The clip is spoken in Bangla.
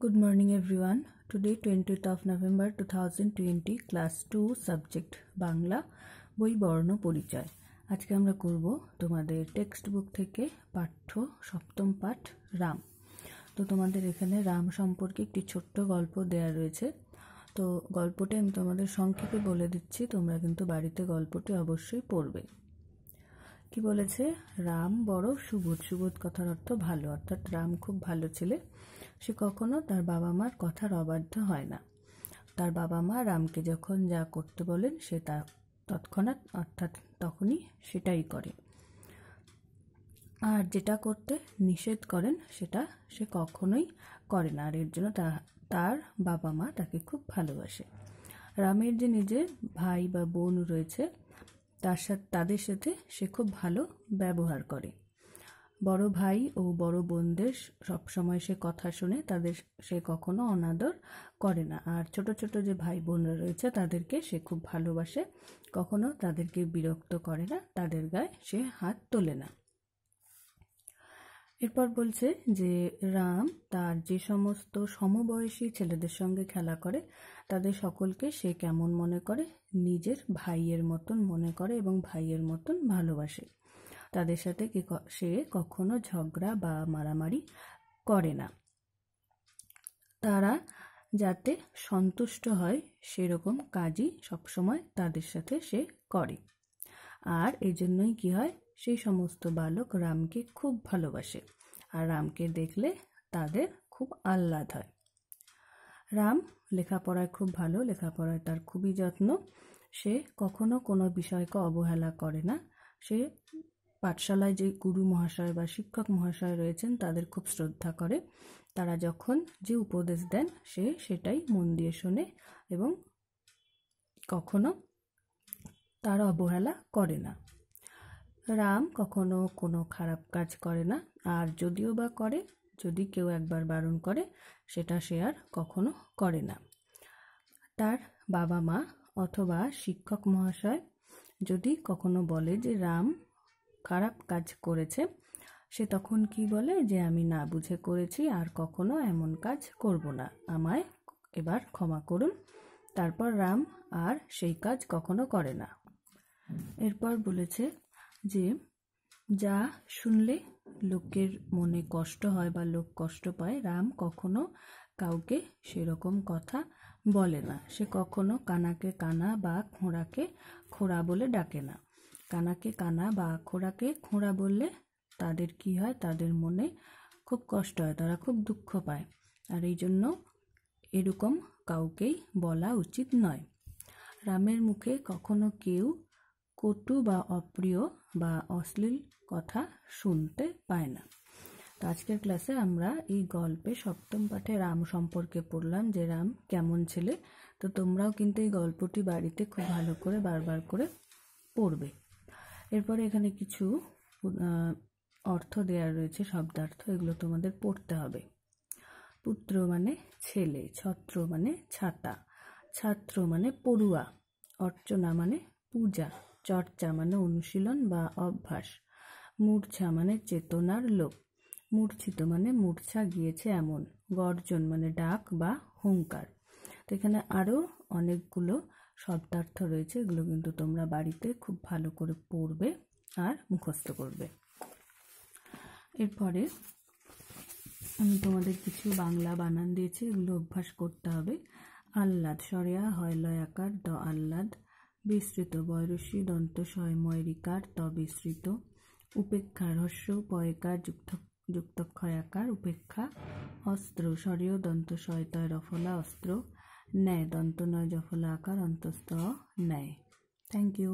Good morning everyone. Today 20th of November 2020 class 2 subject Bangla বই বর্ণ পরিচয়। আজকে আমরা করব তোমাদের টেক্সট বুক থেকে পাঠ্য সপ্তম পাঠ রাম। তো তোমাদের এখানে রাম সম্পর্কে একটি ছোট্ট গল্প দেয়া রয়েছে। তো গল্পটি আমি তোমাদের সংক্ষেপে বলে দিচ্ছি, তোমরা কিন্তু বাড়িতে গল্পটি অবশ্যই পড়বে। কি বলেছে? রাম বড় সুবোধ। সুবোধ কথার অর্থ ভালো, অর্থাৎ রাম খুব ভালো ছেলে। সে কখনো তার বাবা মার কথার অবাধ্য হয় না। তার বাবা মা রামকে যখন যা করতে বলেন সে তা তৎক্ষণাৎ অর্থাৎ তখনই সেটাই করে, আর যেটা করতে নিষেধ করেন সেটা সে কখনোই করে না। আর এর জন্য তার বাবা মা তাকে খুব ভালোবাসে। রামের যে নিজের ভাই বা বোন রয়েছে তাদের সাথে সে খুব ভালো ব্যবহার করে। বড় ভাই ও বড় বোনদের সবসময় সে কথা শুনে, তাদের সে কখনো অনাদর করে না। আর ছোট ছোট যে ভাই বোনরা রয়েছে তাদেরকে সে খুব ভালোবাসে, কখনো তাদেরকে বিরক্ত করে না, তাদের গায়ে সে হাত তোলে না। এরপর বলছে যে রাম তার যে সমস্ত সমবয়সী ছেলেদের সঙ্গে খেলা করে তাদের সকলকে সে কেমন মনে করে? নিজের ভাইয়ের মতন মনে করে এবং ভাইয়ের মতন ভালোবাসে। তাদের সাথে সে কখনো ঝগড়া বা মারামারি করে না। তারা যাতে সন্তুষ্ট হয় সেরকম কাজই সবসময় তাদের সাথে সে করে। আর এই জন্যই কি হয়, সেই সমস্ত বালক রামকে খুব ভালোবাসে, আর রামকে দেখলে তাদের খুব আহ্লাদ হয়। রাম লেখাপড়ায় খুব ভালো, লেখাপড়ায় তার খুবই যত্ন। সে কখনো কোনো বিষয়কে অবহেলা করে না। সে পাঠশালায় যে গুরু মহাশয় বা শিক্ষক মহাশয় রয়েছেন তাদের খুব শ্রদ্ধা করে। তারা যখন যে উপদেশ দেন সে সেটাই মন দিয়ে শোনে এবং কখনো তার অবহেলা করে না। রাম কখনো কোনো খারাপ কাজ করে না, আর যদিও বা করে, যদি কেউ একবার বারণ করে সেটা সে আর কখনো করে না। তার বাবা মা অথবা শিক্ষক মহাশয় যদি কখনো বলে যে রাম খারাপ কাজ করেছে, সে তখন কি বলে যে আমি না বুঝে করেছি, আর কখনো এমন কাজ করব না, আমায় এবার ক্ষমা করুন। তারপর রাম আর সেই কাজ কখনো করে না। এরপর বলেছে যে যা শুনলে লোকের মনে কষ্ট হয় বা লোক কষ্ট পায়, রাম কখনো কাউকে সেরকম কথা বলে না। সে কখনো কানাকে কানা বা খোঁড়াকে খোঁড়া বলে ডাকে না। কানাকে কানা বা খোঁড়াকে খোঁড়া বললে তাদের কি হয়, তাদের মনে খুব কষ্ট হয়, তারা খুব দুঃখ পায়, আর এই জন্য এরকম কাউকেই বলা উচিত নয়। রামের মুখে কখনো কেউ কটু বা অপ্রিয় বা অশ্লীল কথা শুনতে পায় না। তো আজকের ক্লাসে আমরা এই গল্পে সপ্তম পাঠে রাম সম্পর্কে পড়লাম যে রাম কেমন ছেলে। তো তোমরাও কিন্তু এই গল্পটি বাড়িতে খুব ভালো করে বারবার করে পড়বে। এরপরে এখানে কিছু অর্থ দেওয়া রয়েছে, শব্দার্থ, এগুলো তোমাদের পড়তে হবে। পুত্র মানে ছেলে, ছত্র মানে ছাতা, ছাত্র মানে পড়ুয়া, অর্চনা মানে পূজা, চর্চা মানে অনুশীলন বা অভ্যাস, মূর্ছা মানে চেতনার লোক, মূর্ছিত মানে মূর্ছা গিয়েছে এমন, গর্জন মানে ডাক বা হুঙ্কার। তো এখানে আরও অনেকগুলো শব্দার্থ রয়েছে, এগুলো কিন্তু তোমরা বাড়িতে খুব ভালো করে পড়বে আর মুখস্থ করবে। এরপরে আমি তোমাদের কিছু বাংলা বানান দিয়েছি, এগুলো অভ্যাস করতে হবে। আহ্লাদ, সরেয়া হয় লয়াকার দ আহ্লাদ, বিস্তৃত বয়রসী দন্ত শয়ময় রিকার ত বিস্তৃত, উপেক্ষা হ্রস্ব পয়কার যুক্তক্ষয়াকার উপেক্ষা, অস্ত্র সরেয় দন্ত শয়তয় রফলা অস্ত্র, ন্যায় দন্ত নয় জফলা আকার অন্তস্থ ন্যায়। Thank you.